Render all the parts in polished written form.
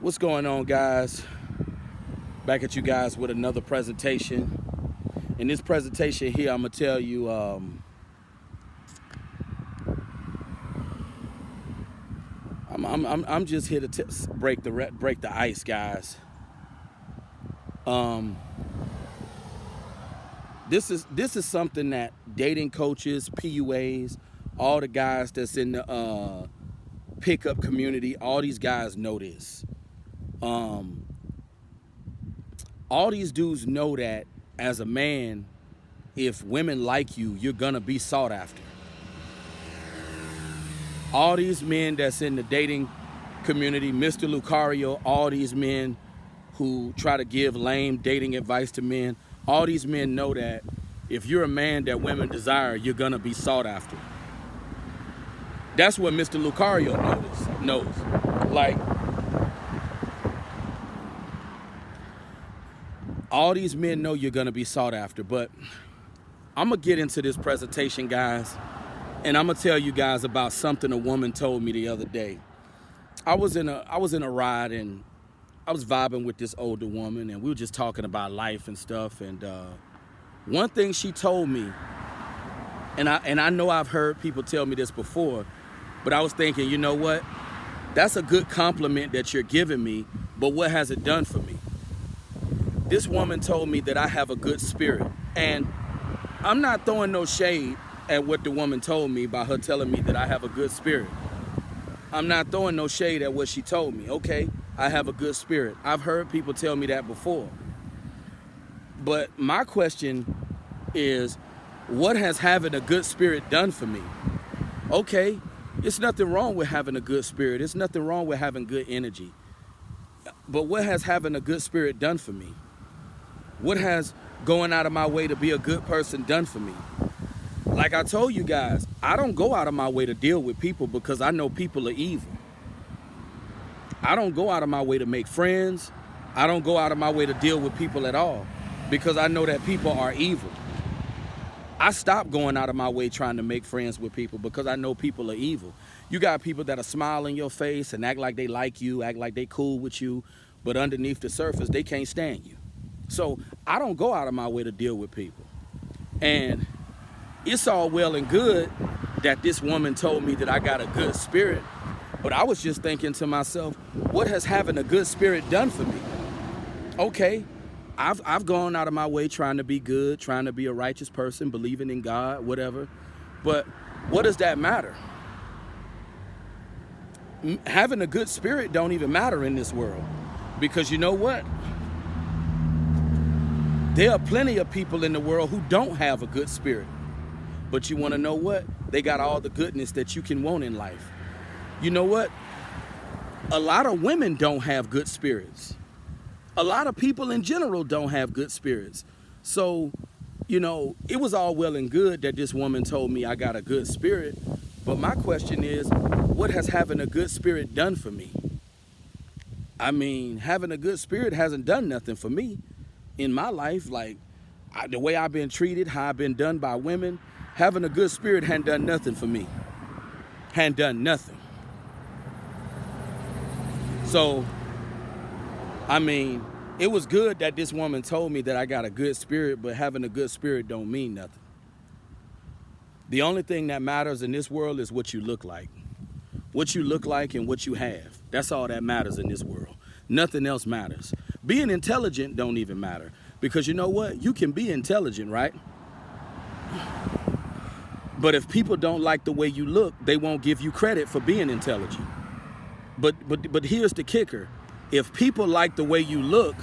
What's going on, guys? Back at you guys with another presentation. In this presentation here, I'm gonna tell you I'm just here to break the ice, guys. This is something that dating coaches, PUAs, all the guys that's in the pickup community, all these guys know this. All these dudes know that as a man, if women like you, you're gonna be sought after. All these men that's in the dating community, Mr. Lucario, all these men who try to give lame dating advice to men, all these men know that if you're a man that women desire, you're gonna be sought after. That's what Mr. Lucario knows. Like, all these men know you're gonna be sought after, but I'm gonna get into this presentation, guys, and I'm gonna tell you guys about something a woman told me the other day. I was in a ride and I was vibing with this older woman, and we were just talking about life and stuff. And one thing she told me, and I know I've heard people tell me this before, but I was thinking, you know what? That's a good compliment that you're giving me, but what has it done for me? This woman told me that I have a good spirit, and I'm not throwing no shade at what the woman told me by her telling me that I have a good spirit. I'm not throwing no shade at what she told me. Okay, I have a good spirit. I've heard people tell me that before. But my question is, what has having a good spirit done for me? Okay, it's nothing wrong with having a good spirit. It's nothing wrong with having good energy. But what has having a good spirit done for me? What has going out of my way to be a good person done for me? Like I told you guys, I don't go out of my way to deal with people because I know people are evil. I don't go out of my way to make friends. I don't go out of my way to deal with people at all because I know that people are evil. I stopped going out of my way trying to make friends with people because I know people are evil. You got people that'll smile in your face and act like they like you, act like they cool with you, but underneath the surface, they can't stand you. So I don't go out of my way to deal with people. And it's all well and good that this woman told me that I got a good spirit, but I was just thinking to myself, what has having a good spirit done for me? Okay, I've gone out of my way trying to be good, trying to be a righteous person, believing in God, whatever. But what does that matter? Having a good spirit don't even matter in this world, because you know what? There are plenty of people in the world who don't have a good spirit. But you want to know what? They got all the goodness that you can want in life. You know what? A lot of women don't have good spirits. A lot of people in general don't have good spirits. So, you know, it was all well and good that this woman told me I got a good spirit. But my question is, what has having a good spirit done for me? I mean, having a good spirit hasn't done nothing for me in my life. Like, the way I've been treated, how I've been done by women, having a good spirit hadn't done nothing for me. Hadn't done nothing. So, I mean, it was good that this woman told me that I got a good spirit, but having a good spirit don't mean nothing. The only thing that matters in this world is what you look like. What you look like and what you have. That's all that matters in this world. Nothing else matters. Being intelligent don't even matter. Because you know what? You can be intelligent, right? But if people don't like the way you look, they won't give you credit for being intelligent. But here's the kicker. If people like the way you look,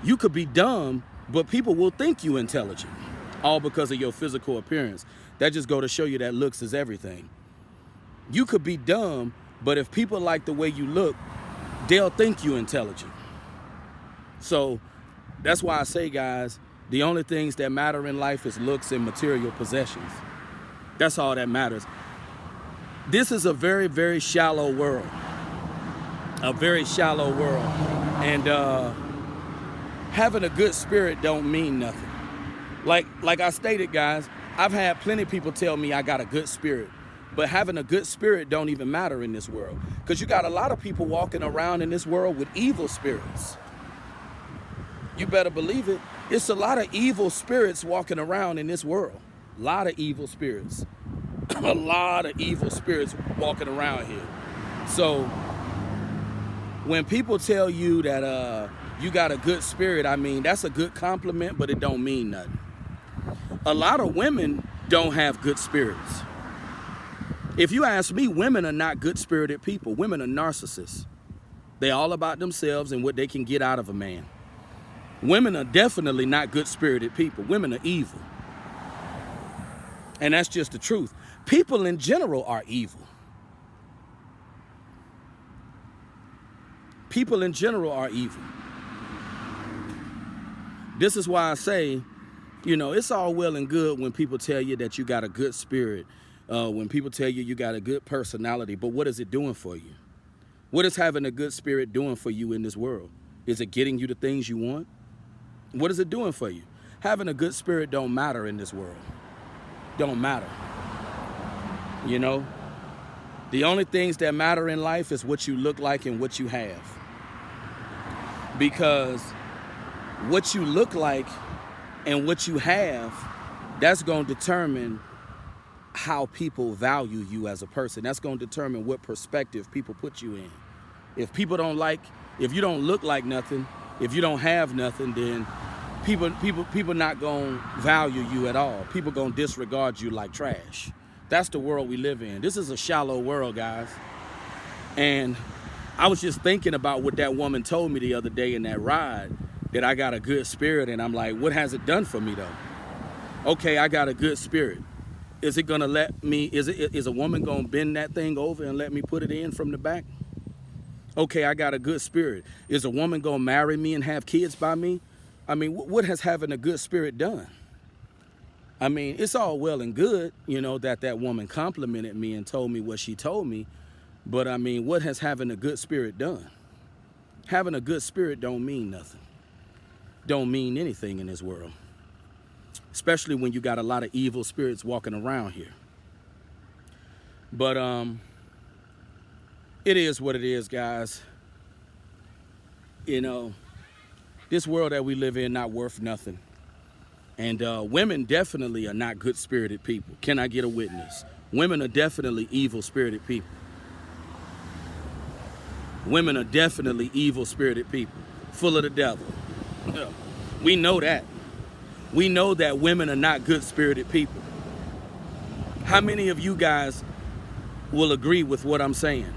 you could be dumb, but people will think you intelligent. All because of your physical appearance. That just go to show you that looks is everything. You could be dumb, but if people like the way you look, they'll think you intelligent. So that's why I say, guys, the only things that matter in life is looks and material possessions. That's all that matters. This is a very, very shallow world. A very shallow world. And having a good spirit don't mean nothing. Like I stated, guys, I've had plenty of people tell me I got a good spirit. But having a good spirit don't even matter in this world, because you got a lot of people walking around in this world with evil spirits. You better believe it. It's a lot of evil spirits walking around in this world. A lot of evil spirits. A lot of evil spirits walking around here. So when people tell you that you got a good spirit, I mean, that's a good compliment, but it don't mean nothing. A lot of women don't have good spirits. If you ask me, women are not good-spirited people. Women are narcissists. They're all about themselves and what they can get out of a man. Women are definitely not good-spirited people. Women are evil. And that's just the truth. People in general are evil. People in general are evil. This is why I say, you know, it's all well and good when people tell you that you got a good spirit. When people tell you you got a good personality, but what is it doing for you? What is having a good spirit doing for you in this world? Is it getting you the things you want? What is it doing for you? Having a good spirit don't matter in this world. Don't matter. You know, the only things that matter in life is what you look like and what you have. Because what you look like and what you have, that's going to determine how people value you as a person. That's going to determine what perspective people put you in. If people don't like, if you don't look like nothing, if you don't have nothing, then people not going to value you at all. People going to disregard you like trash. That's the world we live in. This is a shallow world, guys. And I was just thinking about what that woman told me the other day in that ride, that I got a good spirit, and I'm like, what has it done for me though? Okay, I got a good spirit. Is it gonna let me, is a woman gonna bend that thing over and let me put it in from the back? Okay, I got a good spirit. Is a woman gonna marry me and have kids by me? I mean, what has having a good spirit done? I mean, it's all well and good, you know, that woman complimented me and told me what she told me. But I mean, what has having a good spirit done? Having a good spirit don't mean nothing. Don't mean anything in this world. Especially when you got a lot of evil spirits walking around here. But it is what it is, guys. You know, this world that we live in not worth nothing. And women definitely are not good-spirited people. Can I get a witness? Women are definitely evil-spirited people. Women are definitely evil-spirited people, full of the devil. We know that. We know that women are not good-spirited people. How many of you guys will agree with what I'm saying?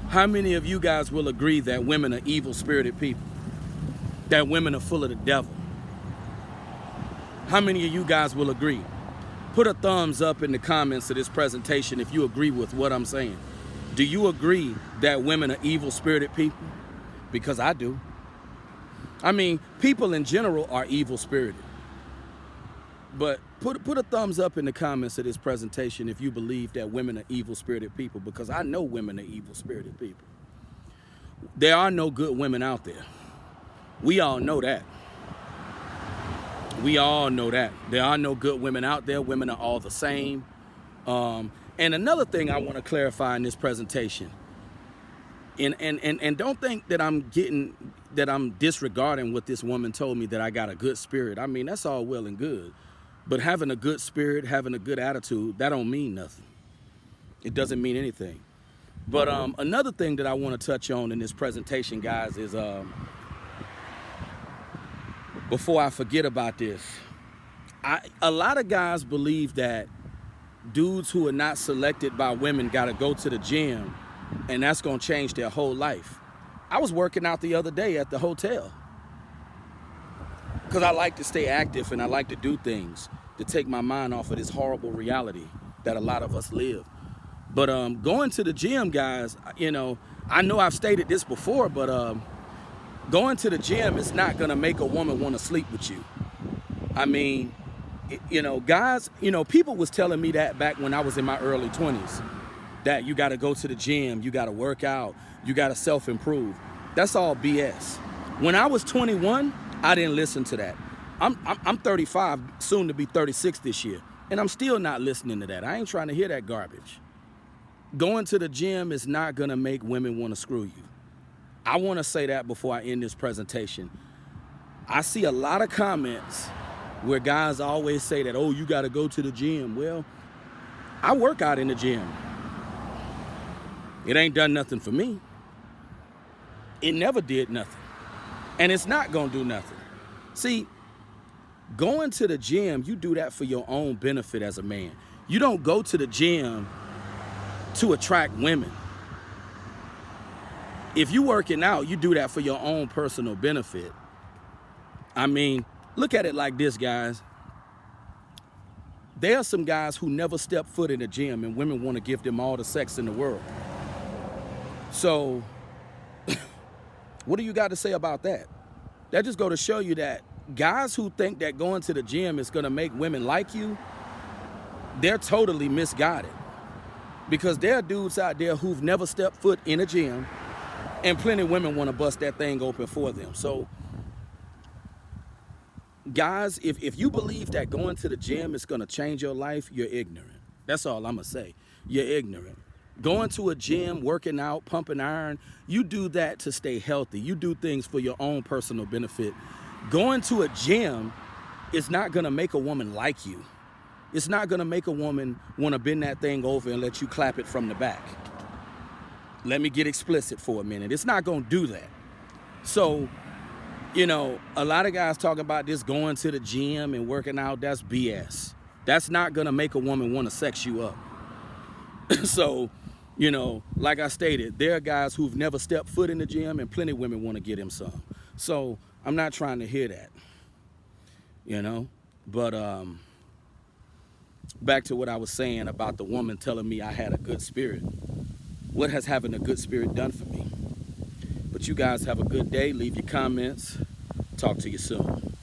How many of you guys will agree that women are evil-spirited people? That women are full of the devil? How many of you guys will agree? Put a thumbs up in the comments of this presentation if you agree with what I'm saying. Do you agree that women are evil-spirited people? Because I do. I mean, people in general are evil-spirited. But put a thumbs up in the comments of this presentation if you believe that women are evil-spirited people, because I know women are evil-spirited people. There are no good women out there. We all know that. We all know that. There are no good women out there. Women are all the same. And another thing I want to clarify in this presentation, and don't think that I'm disregarding what this woman told me, that I got a good spirit. I mean, that's all well and good. But having a good spirit, having a good attitude, that don't mean nothing. It doesn't mean anything. But another thing that I want to touch on in this presentation, guys, is before I forget about this, a lot of guys believe that dudes who are not selected by women got to go to the gym and that's going to change their whole life. I was working out the other day at the hotel because I like to stay active and I like to do things to take my mind off of this horrible reality that a lot of us live. But going to the gym, guys, you know I've stated this before, but going to the gym is not going to make a woman want to sleep with you. I mean, guys, people was telling me that back when I was in my early 20s, that you got to go to the gym, you got to work out, you got to self-improve. That's all BS. When I was 21, I didn't listen to that. I'm 35, soon to be 36 this year. And I'm still not listening to that. I ain't trying to hear that garbage. Going to the gym is not gonna make women wanna screw you. I wanna say that before I end this presentation. I see a lot of comments where guys always say that, oh, you gotta go to the gym. Well, I work out in the gym. It ain't done nothing for me. It never did nothing. And it's not gonna do nothing. See, going to the gym, you do that for your own benefit as a man. You don't go to the gym to attract women. If you working out, you do that for your own personal benefit. I mean, look at it like this, guys. There are some guys who never step foot in the gym and women want to give them all the sex in the world. So, what do you got to say about that? That just go to show you that guys who think that going to the gym is going to make women like you, they're totally misguided. Because there are dudes out there who've never stepped foot in a gym, and plenty of women want to bust that thing open for them. So, guys, if you believe that going to the gym is going to change your life, you're ignorant. That's all I'm going to say. You're ignorant. Going to a gym, working out, pumping iron, you do that to stay healthy. You do things for your own personal benefit. Going to a gym is not going to make a woman like you. It's not going to make a woman want to bend that thing over and let you clap it from the back. Let me get explicit for a minute. It's not going to do that. So, you know, a lot of guys talking about this going to the gym and working out, that's BS. That's not going to make a woman want to sex you up. So, you know, like I stated, there are guys who've never stepped foot in the gym and plenty of women want to get him some. So I'm not trying to hear that, you know. But back to what I was saying about the woman telling me I had a good spirit. What has having a good spirit done for me? But you guys have a good day. Leave your comments. Talk to you soon.